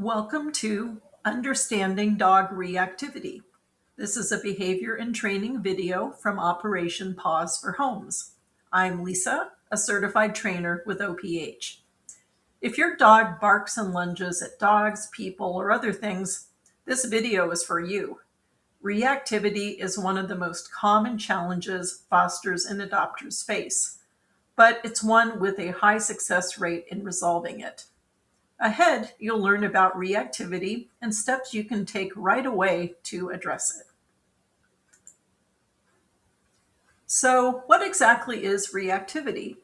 Welcome to Understanding Dog Reactivity. This is a behavior and training video from Operation Pause for Homes. I'm Lisa, a certified trainer with OPH. If your dog barks and lunges at dogs, people, or other things, this video is for you. Reactivity is one of the most common challenges fosters and adopters face, but it's one with a high success rate in resolving it. Ahead, you'll learn about reactivity and steps you can take right away to address it. So, what exactly is reactivity?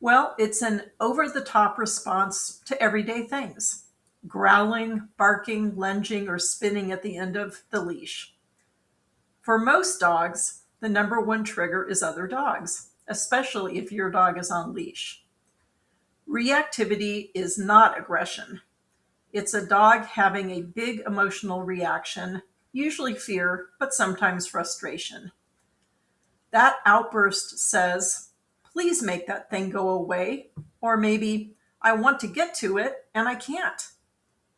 Well, it's an over-the-top response to everyday things. Growling, barking, lunging, or spinning at the end of the leash. For most dogs, the number one trigger is other dogs, especially if your dog is on leash. Reactivity is not aggression. It's a dog having a big emotional reaction, usually fear, but sometimes frustration. That outburst says, "Please make that thing go away," or maybe, "I want to get to it and I can't."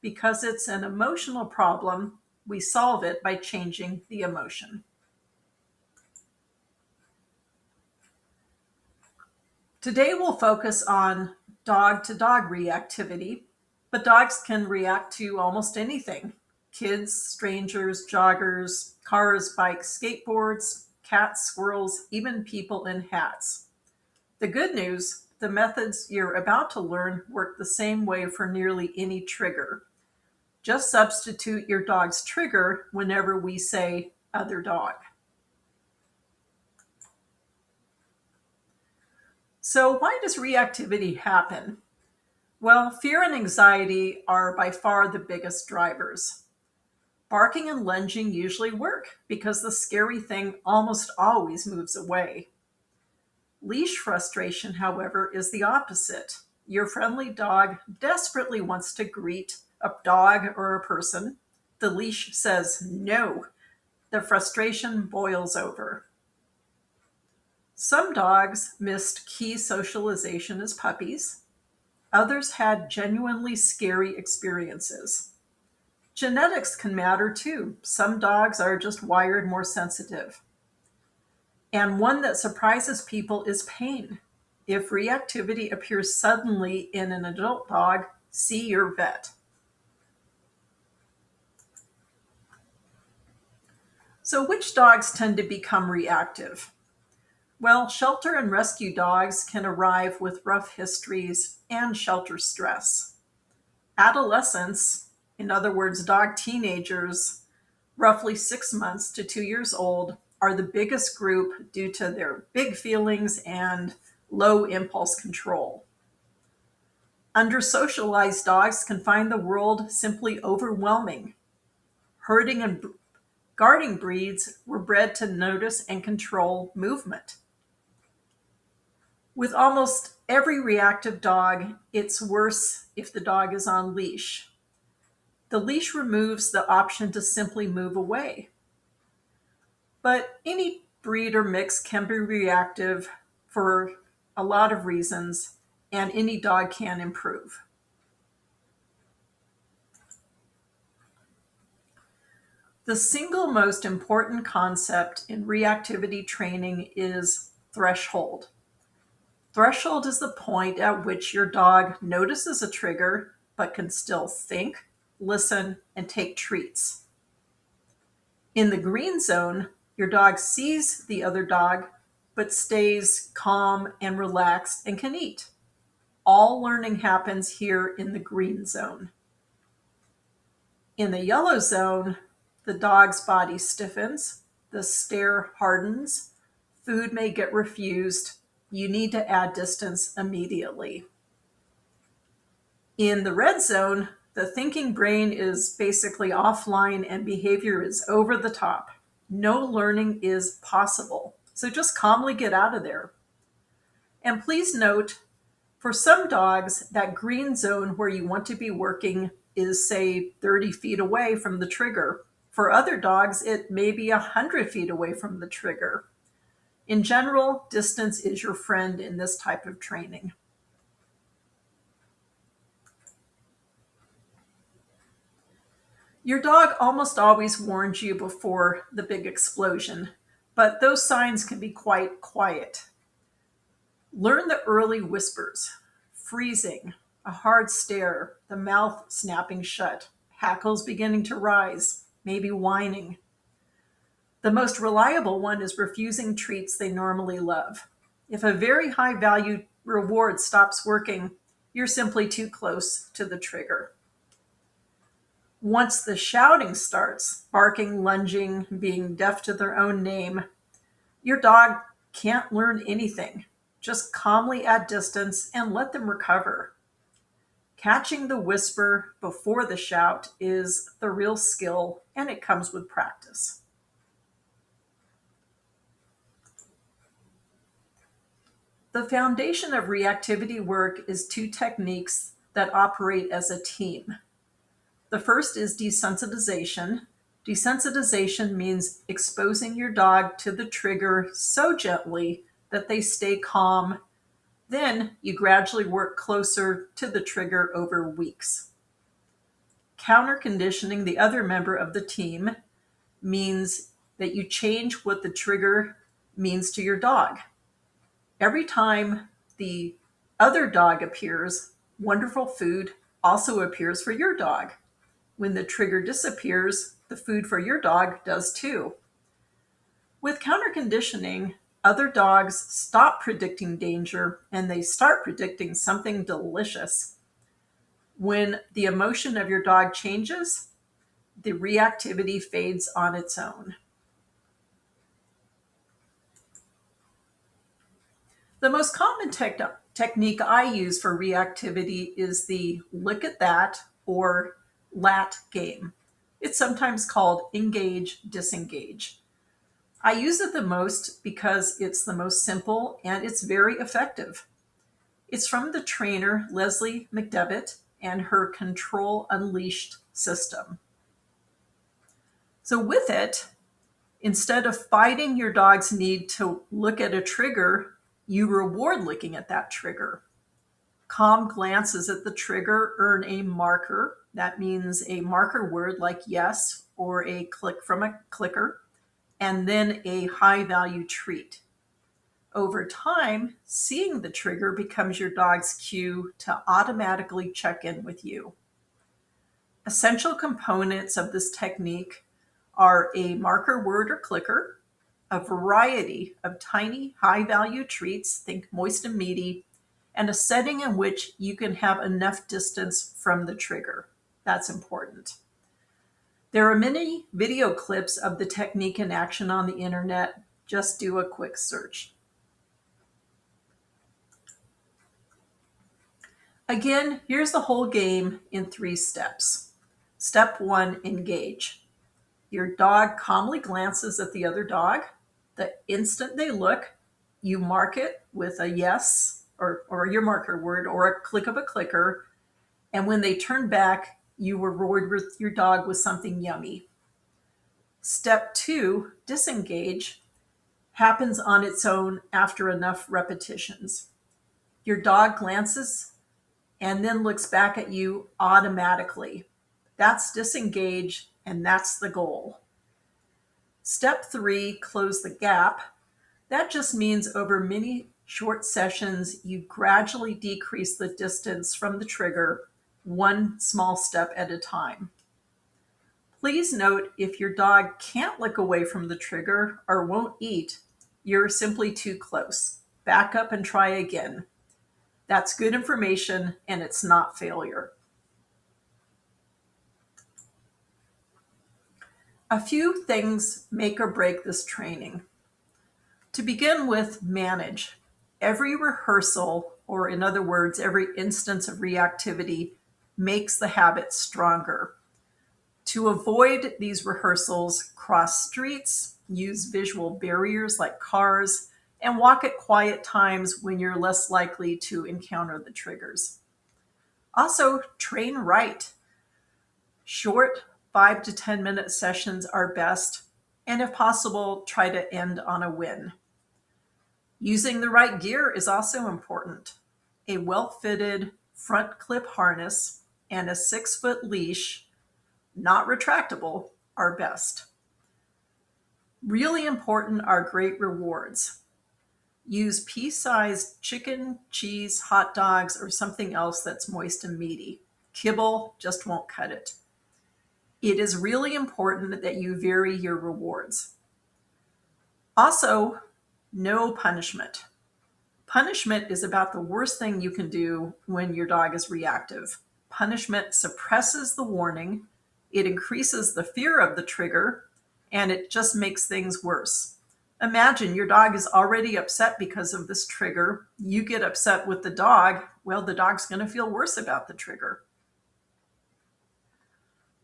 Because it's an emotional problem, we solve it by changing the emotion. Today we'll focus on dog-to-dog reactivity, but dogs can react to almost anything. Kids, strangers, joggers, cars, bikes, skateboards, cats, squirrels, even people in hats. The good news, the methods you're about to learn work the same way for nearly any trigger. Just substitute your dog's trigger whenever we say other dog. So why does reactivity happen? Well, fear and anxiety are by far the biggest drivers. Barking and lunging usually work because the scary thing almost always moves away. Leash frustration, however, is the opposite. Your friendly dog desperately wants to greet a dog or a person. The leash says no. The frustration boils over. Some dogs missed key socialization as puppies. Others had genuinely scary experiences. Genetics can matter too. Some dogs are just wired more sensitive. And one that surprises people is pain. If reactivity appears suddenly in an adult dog, see your vet. So which dogs tend to become reactive? Well, shelter and rescue dogs can arrive with rough histories and shelter stress. Adolescents, in other words, dog teenagers, roughly 6 months to 2 years old, are the biggest group due to their big feelings and low impulse control. Under-socialized dogs can find the world simply overwhelming. Herding and guarding breeds were bred to notice and control movement. With almost every reactive dog, it's worse if the dog is on leash. The leash removes the option to simply move away. But any breed or mix can be reactive for a lot of reasons, and any dog can improve. The single most important concept in reactivity training is threshold. Threshold is the point at which your dog notices a trigger but can still think, listen, and take treats. In the green zone, your dog sees the other dog but stays calm and relaxed and can eat. All learning happens here in the green zone. In the yellow zone, the dog's body stiffens, the stare hardens, food may get refused, you need to add distance immediately. In the red zone, the thinking brain is basically offline and behavior is over the top. No learning is possible, so just calmly get out of there. And please note, for some dogs, that green zone where you want to be working is, say, 30 feet away from the trigger. For other dogs, it may be 100 feet away from the trigger. In general, distance is your friend in this type of training. Your dog almost always warns you before the big explosion, but those signs can be quite quiet. Learn the early whispers: freezing, a hard stare, the mouth snapping shut, hackles beginning to rise, maybe whining. The most reliable one is refusing treats they normally love. If a very high value reward stops working, you're simply too close to the trigger. Once the shouting starts, barking, lunging, being deaf to their own name, your dog can't learn anything. Just calmly add distance and let them recover. Catching the whisper before the shout is the real skill, and it comes with practice. The foundation of reactivity work is two techniques that operate as a team. The first is desensitization. Desensitization means exposing your dog to the trigger so gently that they stay calm. Then you gradually work closer to the trigger over weeks. Counter conditioning, the other member of the team, means that you change what the trigger means to your dog. Every time the other dog appears, wonderful food also appears for your dog. When the trigger disappears, the food for your dog does too. With counter conditioning, other dogs stop predicting danger and they start predicting something delicious. When the emotion of your dog changes, the reactivity fades on its own. The most common technique I use for reactivity is the lick at that or lat game. It's sometimes called engage, disengage. I use it the most because it's the most simple and it's very effective. It's from the trainer Leslie McDevitt and her Control Unleashed system. So with it, instead of fighting your dog's need to look at a trigger, you reward looking at that trigger. Calm glances at the trigger earn a marker. That means a marker word like yes or a click from a clicker, and then a high value treat. Over time, seeing the trigger becomes your dog's cue to automatically check in with you. Essential components of this technique are a marker word or clicker, a variety of tiny high value treats, think moist and meaty, and a setting in which you can have enough distance from the trigger. That's important. There are many video clips of the technique in action on the internet. Just do a quick search. Again, here's the whole game in 3 steps. Step 1, engage. Your dog calmly glances at the other dog. The instant they look, you mark it with a yes or your marker word or a click of a clicker. And when they turn back, you reward your dog with something yummy. Step 2, disengage, happens on its own after enough repetitions. Your dog glances and then looks back at you automatically. That's disengage, and that's the goal. Step 3, close the gap. That just means over many short sessions, you gradually decrease the distance from the trigger, one small step at a time. Please note, if your dog can't look away from the trigger or won't eat, you're simply too close. Back up and try again. That's good information, and it's not failure. A few things make or break this training. To begin with, manage. Every rehearsal, or in other words, every instance of reactivity, makes the habit stronger. To avoid these rehearsals, cross streets, use visual barriers like cars, and walk at quiet times when you're less likely to encounter the triggers. Also, train right. Short 5 to 10 minute sessions are best, and if possible, try to end on a win. Using the right gear is also important. A well-fitted front clip harness and a 6-foot leash not retractable, are best. Really important are great rewards. Use pea-sized chicken, cheese, hot dogs, or something else that's moist and meaty. Kibble just won't cut it. It is really important that you vary your rewards. Also, no punishment. Punishment is about the worst thing you can do when your dog is reactive. Punishment suppresses the warning, it increases the fear of the trigger, and it just makes things worse. Imagine your dog is already upset because of this trigger. You get upset with the dog. Well, the dog's going to feel worse about the trigger.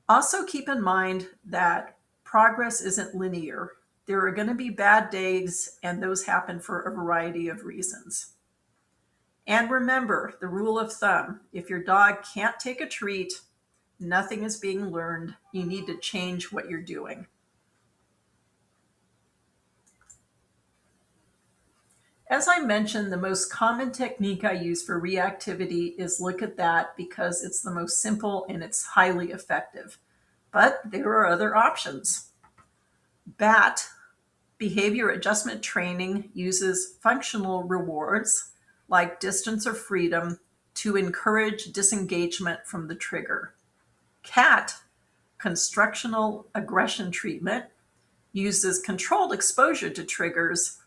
Also, keep in mind that progress isn't linear. There are going to be bad days, and those happen for a variety of reasons. And remember the rule of thumb: if your dog can't take a treat, nothing is being learned. You need to change what you're doing. As I mentioned, the most common technique I use for reactivity is look at that, because it's the most simple and it's highly effective. But there are other options. BAT, behavior adjustment training, uses functional rewards like distance or freedom to encourage disengagement from the trigger. CAT, constructional aggression treatment, uses controlled exposure to triggers,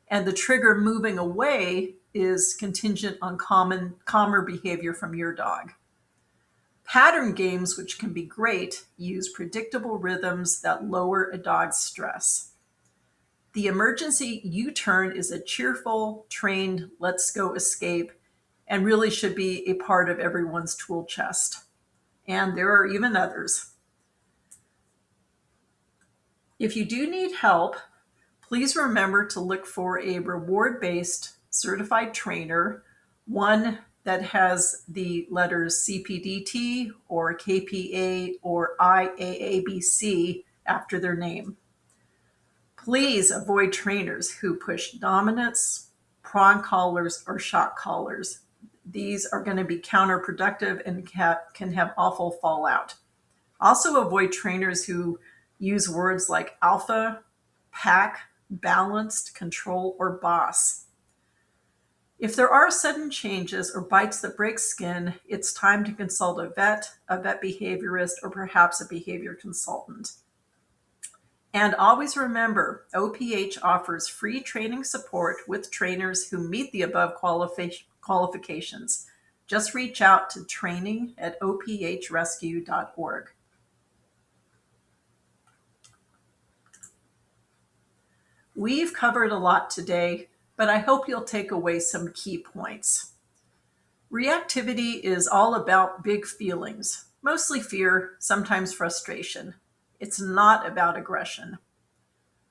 and the trigger moving away is contingent on calmer behavior from your dog. Pattern games, which can be great, use predictable rhythms that lower a dog's stress. The emergency U-turn is a cheerful, trained, let's go escape, and really should be a part of everyone's tool chest. And there are even others. If you do need help, please remember to look for a reward-based certified trainer, one that has the letters CPDT or KPA or IAABC after their name. Please avoid trainers who push dominance, prong collars, or shock collars. These are going to be counterproductive and can have awful fallout. Also avoid trainers who use words like alpha, pack, balanced, control, or boss. If there are sudden changes or bites that break skin, it's time to consult a vet behaviorist, or perhaps a behavior consultant. And always remember, OPH offers free training support with trainers who meet the above qualifications. Just reach out to training@ophrescue.org. We've covered a lot today, but I hope you'll take away some key points. Reactivity is all about big feelings, mostly fear, sometimes frustration. It's not about aggression.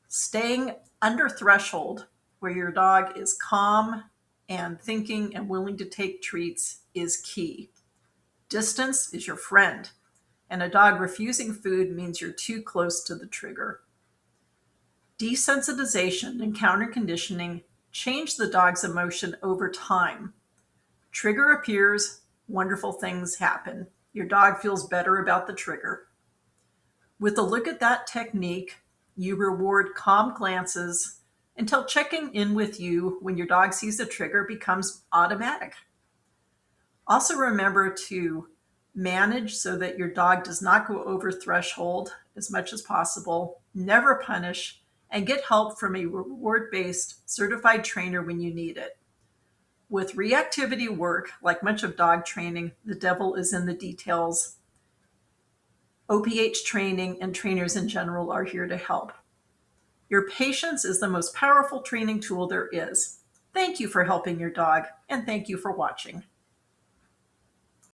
Staying under threshold, where your dog is calm and thinking and willing to take treats, is key. Distance is your friend, and a dog refusing food means you're too close to the trigger. Desensitization and counter conditioning change the dog's emotion over time. Trigger appears, wonderful things happen. Your dog feels better about the trigger. With a look at that technique, you reward calm glances until checking in with you when your dog sees the trigger becomes automatic. Also remember to manage so that your dog does not go over threshold as much as possible. Never punish, and get help from a reward-based certified trainer when you need it. With reactivity work, like much of dog training, the devil is in the details. OPH training and trainers in general are here to help. Your patience is the most powerful training tool there is. Thank you for helping your dog, and thank you for watching.